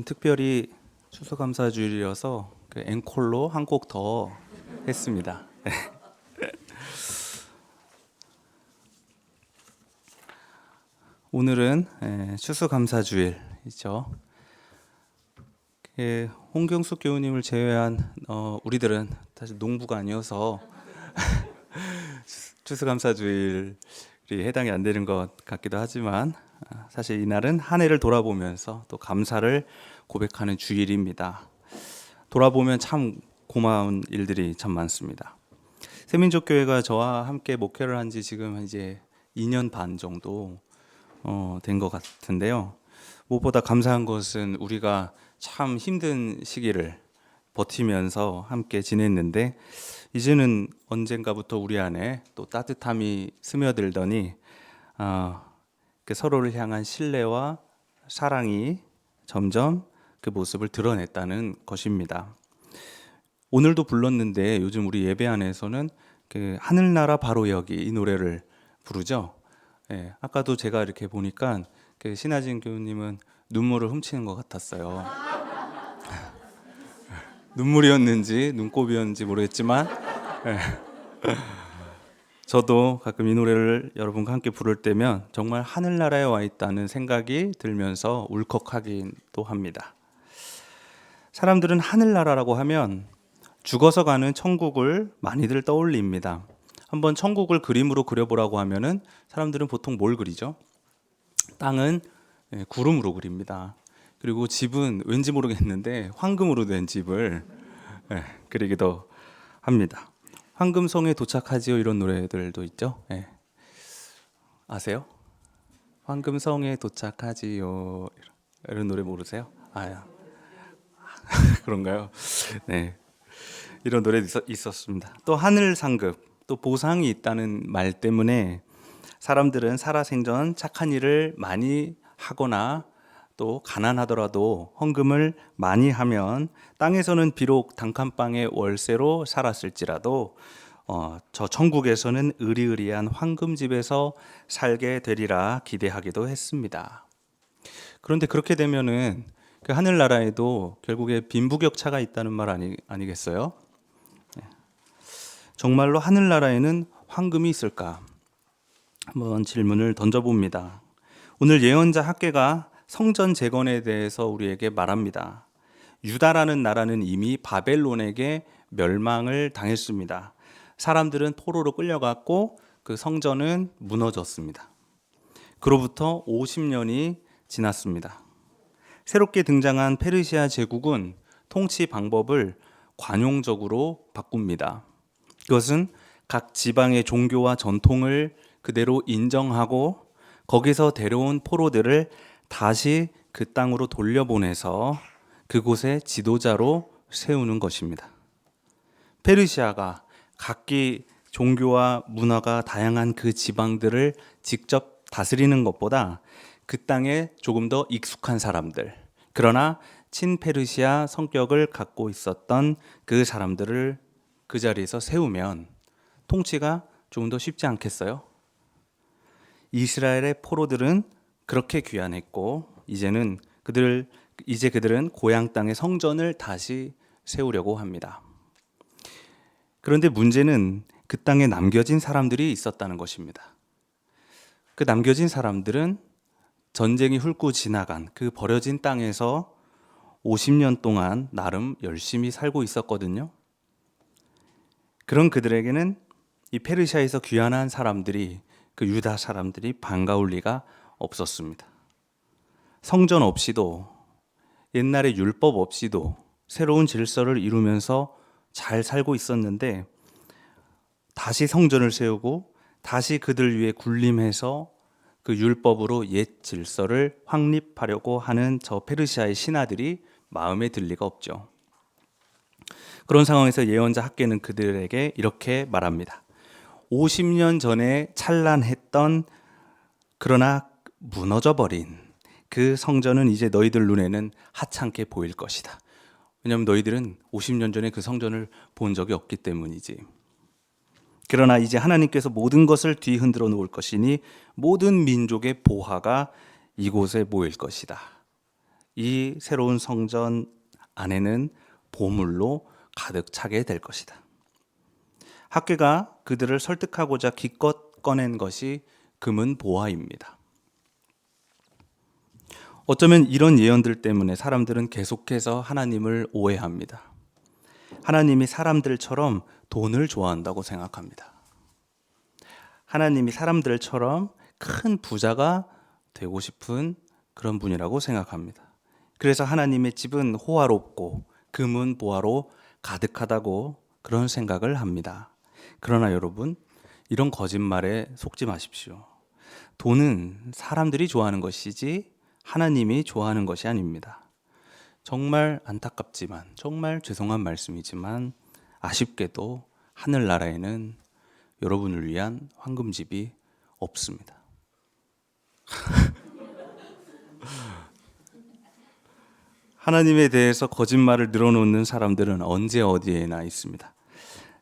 특별히 추수감사주일이어서 그 앵콜로 한 곡 더 했습니다. 오늘은 추수감사주일이죠. 홍경숙 교우님을 제외한 우리들은 사실 농부가 아니어서 추수감사주일이 해당이 안 되는 것 같기도 하지만 사실 이날은 한 해를 돌아보면서 또 감사를 고백하는 주일입니다. 돌아보면 참 고마운 일들이 참 많습니다. 세민족교회가 저와 함께 목회를 한 지 지금 이제 2년 반 정도 된 것 같은데요. 무엇보다 감사한 것은 우리가 참 힘든 시기를 버티면서 함께 지냈는데 이제는 언젠가부터 우리 안에 또 따뜻함이 스며들더니 서로를 향한 신뢰와 사랑이 점점 그 모습을 드러냈다는 것입니다. 오늘도 불렀는데 요즘 우리 예배 안에서는 그 하늘나라 바로 여기 이 노래를 부르죠. 아까도 제가 이렇게 보니까 그 신하진 교우님은 눈물을 훔치는 것 같았어요. 눈물이었는지 눈곱이었는지 모르겠지만 저도 가끔 이 노래를 여러분과 함께 부를 때면 정말 하늘나라에 와 있다는 생각이 들면서 울컥하기도 합니다. 사람들은 하늘나라라고 하면 죽어서 가는 천국을 많이들 떠올립니다. 한번 천국을 그림으로 그려보라고 하면은 사람들은 보통 뭘 그리죠? 땅은 구름으로 그립니다. 그리고 집은 왠지 모르겠는데 황금으로 된 집을 그리기도 합니다. 황금성에 도착하지요 이런 노래들도 있죠. 아세요? 황금성에 도착하지요 이런 노래 모르세요? 그런가요? 네, 이런 노래 있었습니다. 또 하늘 상급, 또 보상이 있다는 말 때문에 사람들은 살아생전 착한 일을 많이 하거나 또 가난하더라도 헌금을 많이 하면 땅에서는 비록 단칸방의 월세로 살았을지라도 저 천국에서는 으리으리한 황금집에서 살게 되리라 기대하기도 했습니다. 그런데 그렇게 되면은 그 하늘나라에도 결국에 빈부격차가 있다는 말 아니겠어요? 정말로 하늘나라에는 황금이 있을까? 한번 질문을 던져봅니다. 오늘 예언자 학개가 성전 재건에 대해서 우리에게 말합니다. 유다라는 나라는 이미 바벨론에게 멸망을 당했습니다. 사람들은 포로로 끌려갔고 그 성전은 무너졌습니다. 그로부터 50년이 지났습니다. 새롭게 등장한 페르시아 제국은 통치 방법을 관용적으로 바꿉니다. 그것은 각 지방의 종교와 전통을 그대로 인정하고 거기서 데려온 포로들을 다시 그 땅으로 돌려보내서 그곳의 지도자로 세우는 것입니다. 페르시아가 각기 종교와 문화가 다양한 그 지방들을 직접 다스리는 것보다 그 땅에 조금 더 익숙한 사람들, 그러나 친페르시아 성격을 갖고 있었던 그 사람들을 그 자리에서 세우면 통치가 조금 더 쉽지 않겠어요? 이스라엘의 포로들은 그렇게 귀환했고 이제 그들은 고향 땅의 성전을 다시 세우려고 합니다. 그런데 문제는 그 땅에 남겨진 사람들이 있었다는 것입니다. 그 남겨진 사람들은 전쟁이 훑고 지나간 그 버려진 땅에서 50년 동안 나름 열심히 살고 있었거든요. 그런 그들에게는 이 페르시아에서 귀환한 사람들이 그 유다 사람들이 반가울 리가 없었습니다. 성전 없이도 옛날의 율법 없이도 새로운 질서를 이루면서 잘 살고 있었는데 다시 성전을 세우고 다시 그들 위해 군림해서 그 율법으로 옛 질서를 확립하려고 하는 저 페르시아의 신하들이 마음에 들 리가 없죠. 그런 상황에서 예언자 학개는 그들에게 이렇게 말합니다. 50년 전에 찬란했던 그러나 무너져버린 그 성전은 이제 너희들 눈에는 하찮게 보일 것이다. 왜냐하면 너희들은 50년 전에 그 성전을 본 적이 없기 때문이지. 그러나 이제 하나님께서 모든 것을 뒤흔들어 놓을 것이니 모든 민족의 보화가 이곳에 모일 것이다. 이 새로운 성전 안에는 보물로 가득 차게 될 것이다. 학계가 그들을 설득하고자 기껏 꺼낸 것이 금은 보화입니다. 어쩌면 이런 예언들 때문에 사람들은 계속해서 하나님을 오해합니다. 하나님이 사람들처럼 돈을 좋아한다고 생각합니다. 하나님이 사람들처럼 큰 부자가 되고 싶은 그런 분이라고 생각합니다. 그래서 하나님의 집은 호화롭고 금은 보화로 가득하다고 그런 생각을 합니다. 그러나 여러분, 이런 거짓말에 속지 마십시오. 돈은 사람들이 좋아하는 것이지 하나님이 좋아하는 것이 아닙니다. 정말 안타깝지만, 정말 죄송한 말씀이지만 아쉽게도 하늘나라에는 여러분을 위한 황금집이 없습니다. 하나님에 대해서 거짓말을 늘어놓는 사람들은 언제 어디에나 있습니다.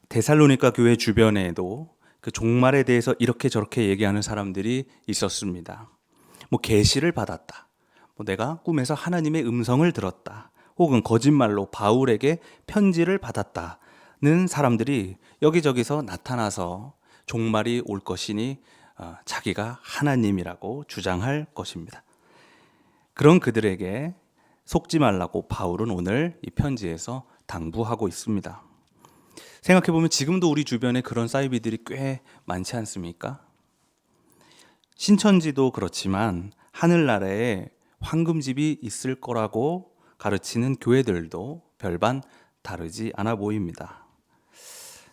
데살로니가 교회 주변에도 그 종말에 대해서 이렇게 저렇게 얘기하는 사람들이 있었습니다. 계시를 받았다. 내가 꿈에서 하나님의 음성을 들었다. 혹은 거짓말로 바울에게 편지를 받았다는 사람들이 여기저기서 나타나서 종말이 올 것이니 자기가 하나님이라고 주장할 것입니다. 그런 그들에게 속지 말라고 바울은 오늘 이 편지에서 당부하고 있습니다. 생각해보면 지금도 우리 주변에 그런 사이비들이 꽤 많지 않습니까? 신천지도 그렇지만 하늘나라에 황금집이 있을 거라고 가르치는 교회들도 별반 다르지 않아 보입니다.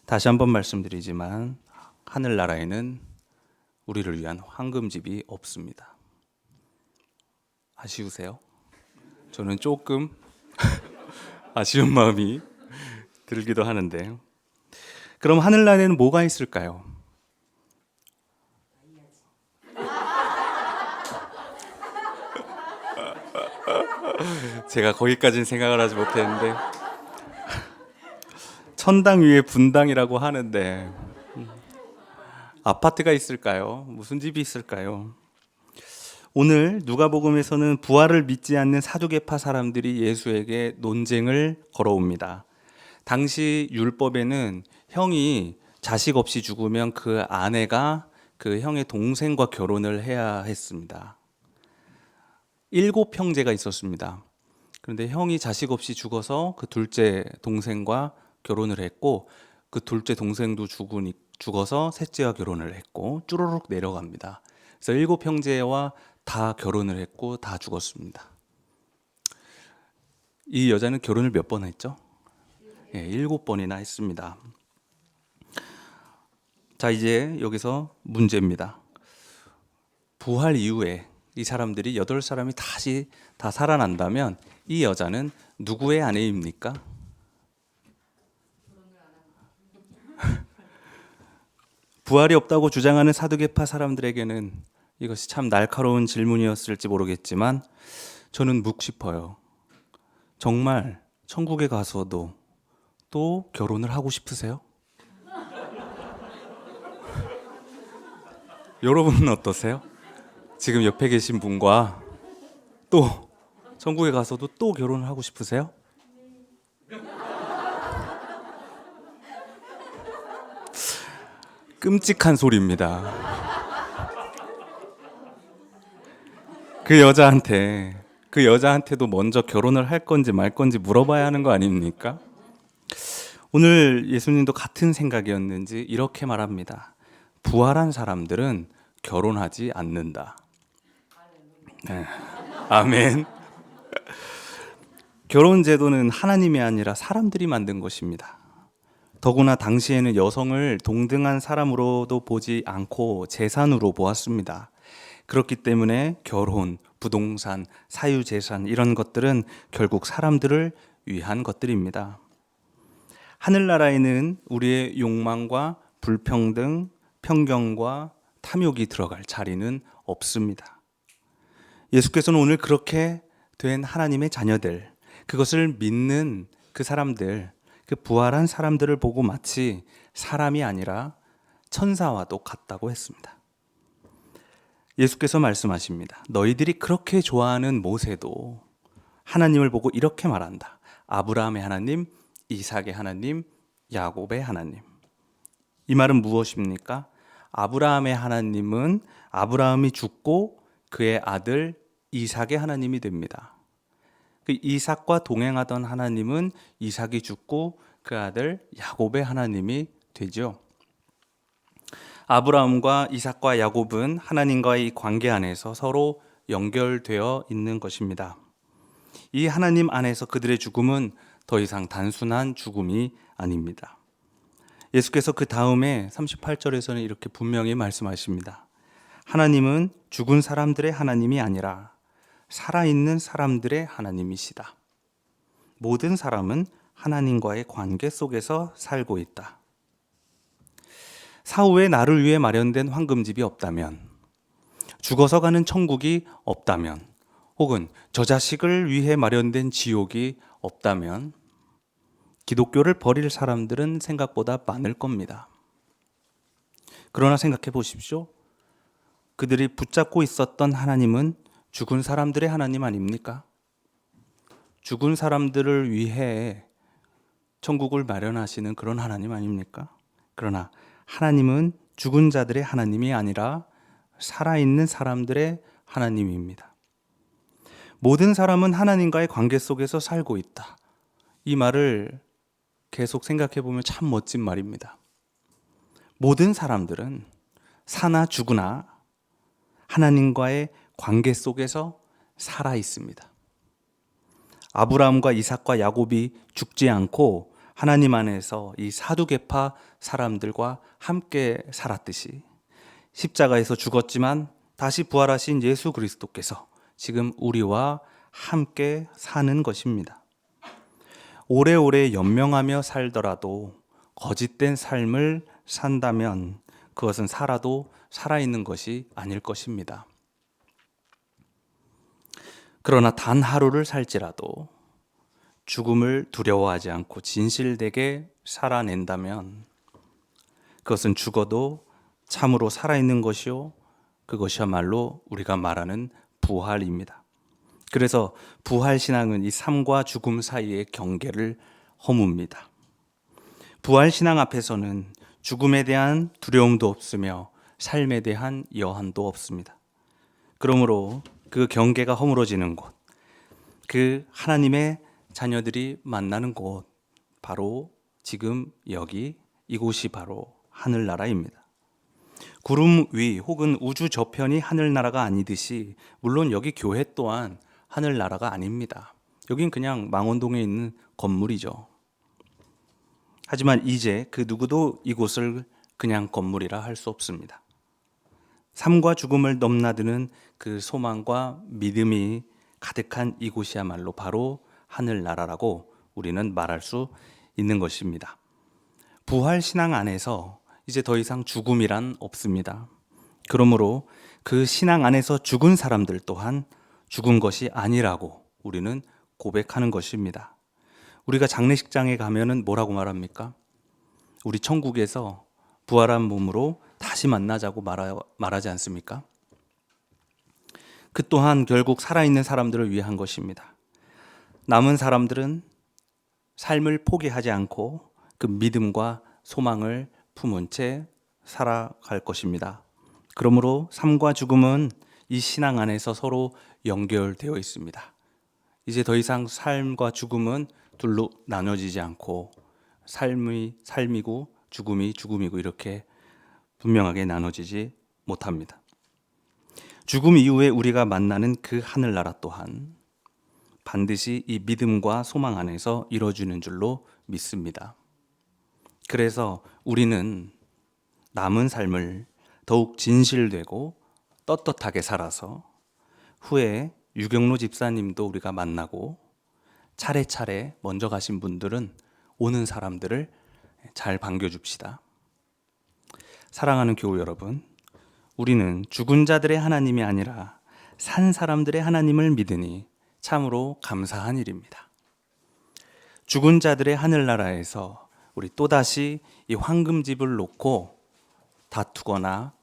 다시 한번 말씀드리지만 하늘나라에는 우리를 위한 황금집이 없습니다. 아쉬우세요? 저는 조금 아쉬운 마음이 들기도 하는데, 그럼 하늘나라에는 뭐가 있을까요? 제가 거기까지는 생각을 하지 못했는데, 천당 위에 분당이라고 하는데 아파트가 있을까요? 무슨 집이 있을까요? 오늘 누가복음에서는 부활을 믿지 않는 사두개파 사람들이 예수에게 논쟁을 걸어옵니다. 당시 율법에는 형이 자식 없이 죽으면 그 아내가 그 형의 동생과 결혼을 해야 했습니다. 7형제가 있었습니다. 그런데 형이 자식 없이 죽어서 그 둘째 동생과 결혼을 했고, 그 둘째 동생도 죽어서 셋째와 결혼을 했고, 쭈루룩 내려갑니다. 그래서 7형제와 다 결혼을 했고 다 죽었습니다. 이 여자는 결혼을 몇 번 했죠? 7번이나 했습니다. 자, 이제 여기서 문제입니다. 부활 이후에 이 사람들이 8사람이 다시 다 살아난다면 이 여자는 누구의 아내입니까? 부활이 없다고 주장하는 사두개파 사람들에게는 이것이 참 날카로운 질문이었을지 모르겠지만 저는 묻고 싶어요. 정말 천국에 가서도 또 결혼을 하고 싶으세요? 여러분은 어떠세요? 지금 옆에 계신 분과 또 천국에 가서도 또 결혼을 하고 싶으세요? 끔찍한 소리입니다. 그 여자한테도 먼저 결혼을 할 건지 말 건지 물어봐야 하는 거 아닙니까? 오늘 예수님도 같은 생각이었는지 이렇게 말합니다. 부활한 사람들은 결혼하지 않는다. 네. 아멘. 결혼 제도는 하나님이 아니라 사람들이 만든 것입니다. 더구나 당시에는 여성을 동등한 사람으로도 보지 않고 재산으로 보았습니다. 그렇기 때문에 결혼, 부동산, 사유재산 이런 것들은 결국 사람들을 위한 것들입니다. 하늘나라에는 우리의 욕망과 불평등, 편견과 탐욕이 들어갈 자리는 없습니다. 예수께서는 오늘 그렇게 된 하나님의 자녀들, 그것을 믿는 그 사람들, 그 부활한 사람들을 보고 마치 사람이 아니라 천사와도 같다고 했습니다. 예수께서 말씀하십니다. 너희들이 그렇게 좋아하는 모세도 하나님을 보고 이렇게 말한다. 아브라함의 하나님, 이삭의 하나님, 야곱의 하나님. 이 말은 무엇입니까? 아브라함의 하나님은 아브라함이 죽고 그의 아들 이삭의 하나님이 됩니다. 그 이삭과 동행하던 하나님은 이삭이 죽고 그 아들 야곱의 하나님이 되죠. 아브라함과 이삭과 야곱은 하나님과의 이 관계 안에서 서로 연결되어 있는 것입니다. 이 하나님 안에서 그들의 죽음은 더 이상 단순한 죽음이 아닙니다. 예수께서 그 다음에 38절에서는 이렇게 분명히 말씀하십니다. 하나님은 죽은 사람들의 하나님이 아니라 살아있는 사람들의 하나님이시다. 모든 사람은 하나님과의 관계 속에서 살고 있다. 사후에 나를 위해 마련된 황금집이 없다면, 죽어서 가는 천국이 없다면, 혹은 저 자식을 위해 마련된 지옥이 없다면 기독교를 버릴 사람들은 생각보다 많을 겁니다. 그러나 생각해 보십시오. 그들이 붙잡고 있었던 하나님은 죽은 사람들의 하나님 아닙니까? 죽은 사람들을 위해 천국을 마련하시는 그런 하나님 아닙니까? 그러나 하나님은 죽은 자들의 하나님이 아니라 살아있는 사람들의 하나님입니다. 모든 사람은 하나님과의 관계 속에서 살고 있다. 이 말을 계속 생각해 보면 참 멋진 말입니다. 모든 사람들은 사나 죽으나 하나님과의 관계 속에서 살아 있습니다. 아브라함과 이삭과 야곱이 죽지 않고 하나님 안에서 이 사두개파 사람들과 함께 살았듯이 십자가에서 죽었지만 다시 부활하신 예수 그리스도께서 지금 우리와 함께 사는 것입니다. 오래오래 연명하며 살더라도 거짓된 삶을 산다면 그것은 살아도 살아있는 것이 아닐 것입니다. 그러나 단 하루를 살지라도 죽음을 두려워하지 않고 진실되게 살아낸다면 그것은 죽어도 참으로 살아있는 것이요, 그것이야말로 우리가 말하는 부활입니다. 그래서 부활신앙은 이 삶과 죽음 사이의 경계를 허뭅니다. 부활신앙 앞에서는 죽음에 대한 두려움도 없으며 삶에 대한 여한도 없습니다. 그러므로 그 경계가 허물어지는 곳, 그 하나님의 자녀들이 만나는 곳, 바로 지금 여기 이곳이 바로 하늘나라입니다. 구름 위 혹은 우주 저편이 하늘나라가 아니듯이 물론 여기 교회 또한 하늘나라가 아닙니다. 여긴 그냥 망원동에 있는 건물이죠. 하지만 이제 그 누구도 이곳을 그냥 건물이라 할 수 없습니다. 삶과 죽음을 넘나드는 그 소망과 믿음이 가득한 이곳이야말로 바로 하늘나라라고 우리는 말할 수 있는 것입니다. 부활신앙 안에서 이제 더 이상 죽음이란 없습니다. 그러므로 그 신앙 안에서 죽은 사람들 또한 죽은 것이 아니라고 우리는 고백하는 것입니다. 우리가 장례식장에 가면은 뭐라고 말합니까? 우리 천국에서 부활한 몸으로 다시 만나자고 말하지 않습니까? 그 또한 결국 살아있는 사람들을 위한 것입니다. 남은 사람들은 삶을 포기하지 않고 그 믿음과 소망을 품은 채 살아갈 것입니다. 그러므로 삶과 죽음은 이 신앙 안에서 서로 연결되어 있습니다. 이제 더 이상 삶과 죽음은 둘로 나눠지지 않고 삶이 삶이고 죽음이 죽음이고 이렇게 분명하게 나눠지지 못합니다. 죽음 이후에 우리가 만나는 그 하늘나라 또한 반드시 이 믿음과 소망 안에서 이루어지는 줄로 믿습니다. 그래서 우리는 남은 삶을 더욱 진실되고 떳떳하게 살아서 후에 유경로 집사님도 우리가 만나고 차례차례 먼저 가신 분들은 오는 사람들을 잘 반겨줍시다. 사랑하는 교우 여러분, 우리는 죽은 자들의 하나님이 아니라 산 사람들의 하나님을 믿으니 참으로 감사한 일입니다. 죽은 자들의 하늘나라에서 우리 또다시 이 황금집을 놓고 다투거나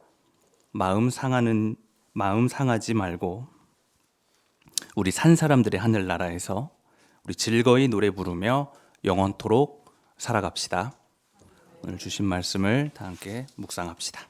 마음 상하지 말고 우리 산 사람들의 하늘나라에서 우리 즐거이 노래 부르며 영원토록 살아갑시다. 오늘 주신 말씀을 다 함께 묵상합시다.